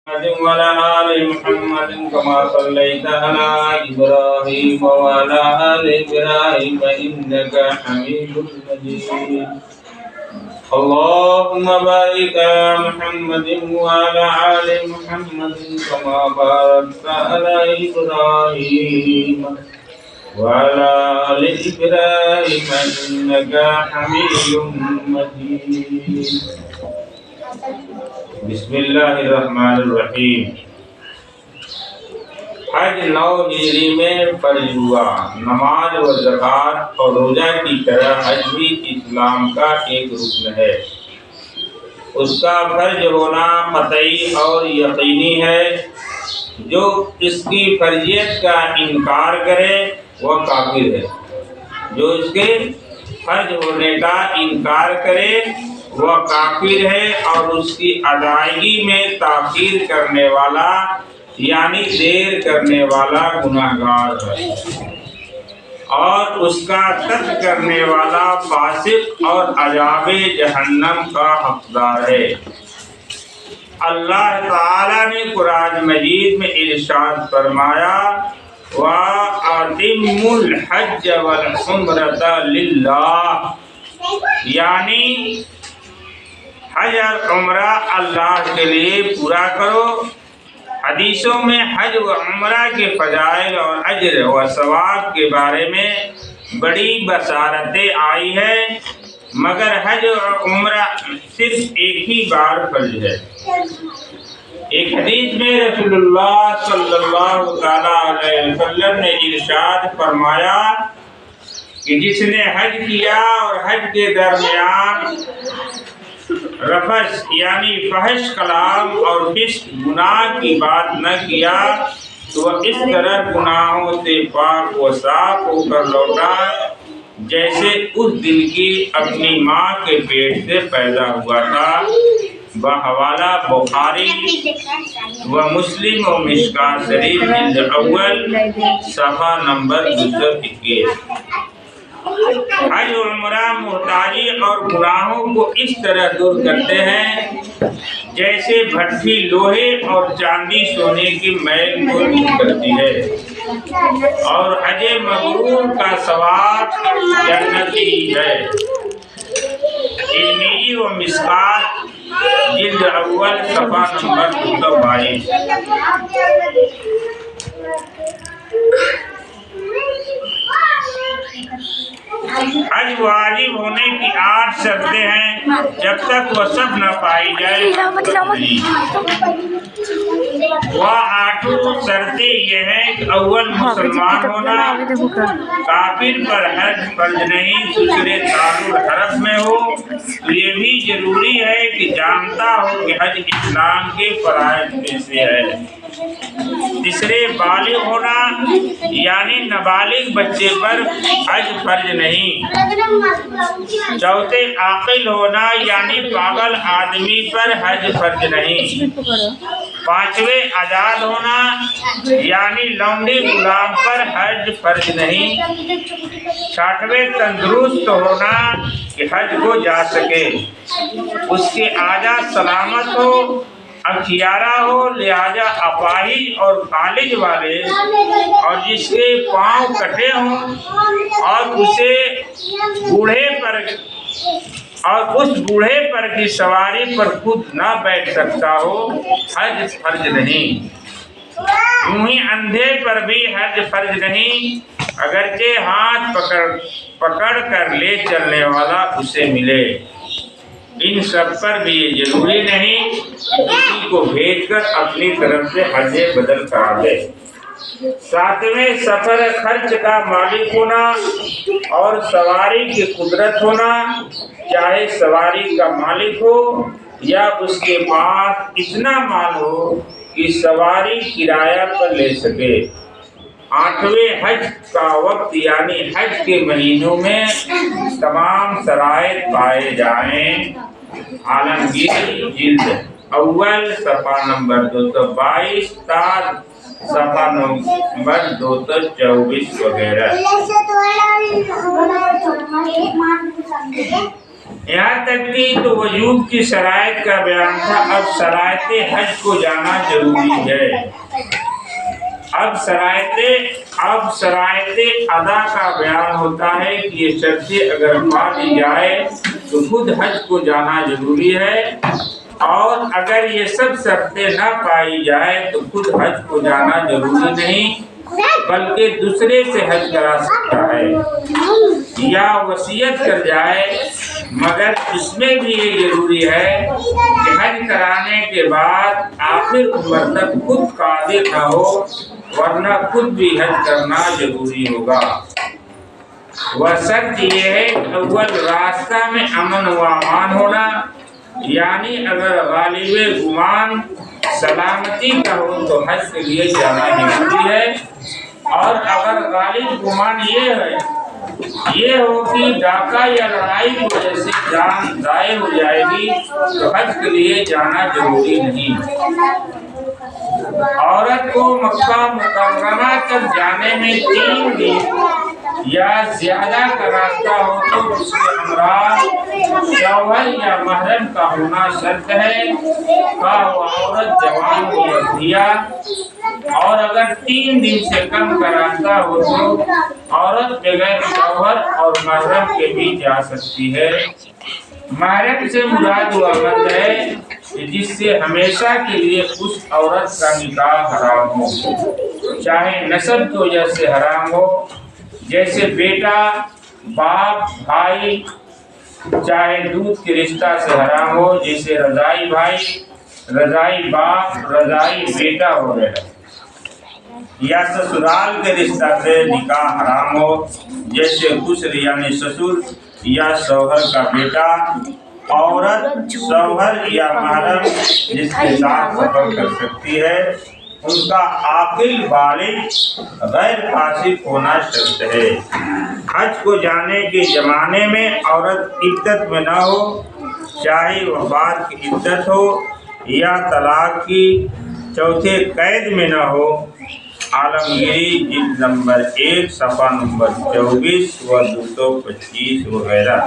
وعلى آل محمد كما صليت على إبراهيم وعلى آل إبراهيم إنك حميد مجيد. اللهم بارك على محمد وعلى آل محمد كما باركت على إبراهيم وعلى آل إبراهيم إنك حميد مجيد. بسم اللہ الرحمن الرحیم. حج 9 ہجری میں فرض ہوا. نماز و زکوٰۃ اور روزہ کی طرح حج بھی اسلام کا ایک رکن ہے. اس کا فرض ہونا قطعی اور یقینی ہے. جو اس کی فرضیت کا انکار کرے وہ کافر ہے. جو اس کے فرض ہونے کا انکار کرے وہ کافر ہے اور اس کی ادائیگی میں تاخیر کرنے والا یعنی دیر کرنے والا گناہگار ہے اور اس کا ترک کرنے والا فاسق اور عذاب جہنم کا حقدار ہے. اللہ تعالی نے قرآن مجید میں ارشاد فرمایا وَأَتِمُّوا الْحَجَّ وَالْعُمْرَةَ لِلَّهِ، یعنی حج اور عمرہ اللہ کے لیے پورا کرو. حدیثوں میں حج و عمرہ کے فضائل اور اجر و ثواب کے بارے میں بڑی بصارتیں آئی ہیں، مگر حج اور عمرہ صرف ایک ہی بار فرض ہے. ایک حدیث میں رسول اللہ صلی اللہ علیہ وسلم نے ارشاد فرمایا کہ جس نے حج کیا اور حج کے درمیان رفث یعنی فحش کلام اور فسق گناہ کی بات نہ کیا تو وہ اس طرح گناہوں سے پاک و صاف ہو کر لوٹا جیسے اس دن کی اپنی ماں کے پیٹ سے پیدا ہوا تھا. بحوالہ بخاری و مسلم و مشکوٰۃ شریف جلد اول صفحہ نمبر 221. حج و عمرہ محتاجی اور گناہوں کو اس طرح دور کرتے ہیں جیسے بھٹی لوہے اور چاندی سونے کی میل کو دور کرتی ہے، اور حج مبرور کا ثواب جنتی ہے. علمی و مشکوٰۃ جلد اول صفحہ نمبر 222. حج واجب ہونے کی 8 شرطیں ہیں. جب تک وہ سب نہ پائی جائے وہ 8 شرطیں یہ ہیں کہ اول مسلمان ہونا، کافر پر حج فرض نہیں، دوسرے دارالحرم میں ہو تو یہ بھی ضروری ہے کہ جانتا ہو کہ حج اسلام کے فرائض میں سے ہے. تیسرے بالغ ہونا یعنی نابالغ بچے پر حج فرض نہیں. چوتھے عاقل ہونا یعنی پاگل آدمی پر حج فرض نہیں. پانچویں آزاد ہونا یعنی لونڈی غلام پر حج فرض نہیں. چھٹویں تندرست ہونا کہ حج کو جا سکے، اس کے اعضاء سلامت ہو، اختیارہ ہو، لہذا اپاہج اور فالج والے، اور جس کے پاؤں کٹے ہوں اور اس بوڑھے پر کی سواری پر خود نہ بیٹھ سکتا ہو، حج فرض نہیں. یوں ہی اندھے پر بھی حج فرض نہیں، اگرچہ ہاتھ پکڑ کر لے چلنے والا اسے ملے. ان سب پر بھی یہ ضروری نہیں کہ کسی کو بھیج کر اپنی طرف سے حج بدل کرا دے. 7ویں سفر خرچ کا مالک ہونا اور سواری کی قدرت ہونا، چاہے سواری کا مالک ہو یا اس کے پاس اتنا مال ہو کہ سواری کرایہ پر لے سکے. 8ویں حج کا وقت یعنی حج کے مہینوں میں تمام شرائط پائے جائیں. عالمگیر جلد اول صفحہ نمبر 222 تا صفحہ نمبر 224 وغیرہ. یہاں تک کہ تو وجوب کی شرائط کا بیان تھا، اب شرائط حج کو جانا ضروری ہے۔ اب شرائط ادا کا بیان ہوتا ہے کہ یہ شرطیں اگر پا لی جائے تو خود حج کو جانا ضروری ہے، اور اگر یہ سب شرطیں نہ پائی جائے تو خود حج کو جانا ضروری نہیں بلکہ دوسرے سے حج کرا سکتا ہے یا وصیت کر جائے، مگر اس میں بھی یہ ضروری ہے کہ حج کرانے کے بعد آخر عمر تک خود قادر نہ ہو، ورنہ خود بھی حج کرنا ضروری ہوگا۔ وہ شرط یہ ہے کہ اول راستہ میں امن و امان ہونا، یعنی اگر غالب گمان سلامتی کا ہو تو حج کے لیے جانا ضروری ہے، اور اگر غالب گمان یہ ہو کہ ڈاکہ یا لڑائی کی وجہ سے جان ضائع ہو جائے گی تو حج کے لیے جانا ضروری نہیں۔ عورت کو مکہ مکرمہ تک جانے میں 3 دن یا زیادہ کا راستہ ہو تو اس کے ہمراہ شوہر یا محرم کا ہونا شرط ہے، خواہ وہ عورت جوان ہو یا بوڑھا، اور اگر 3 دن سے کم کا راستہ ہو تو عورت بغیر شوہر اور محرم کے بھی جا سکتی ہے۔ محرم سے مراد وہ مرد ہے جس سے ہمیشہ کے لیے اس عورت کا نکاح حرام ہو، چاہے نسب کی وجہ سے حرام ہو، جیسے بیٹا، باپ، بھائی، چاہے دودھ کے رشتہ سے حرام ہو، جیسے رضائی بھائی، رضائی باپ، رضائی بیٹا وغیرہ، یا سسرال کے رشتہ سے نکاح حرام ہو، جیسے خسر یعنی سسر یا شوہر کا بیٹا۔ عورت شوہر یا محرم جس کے ساتھ سفر کر سکتی ہے ان کا عاقل بالغ غیر فاسق ہونا شرط ہے۔ حج کو جانے کے زمانے میں عورت عدت میں نہ ہو، چاہے وفات کی عدت ہو یا طلاق کی چوتھے قید میں نہ ہو۔ عالمگیری جلد نمبر 1 صفحہ نمبر 24 و 225 وغیرہ۔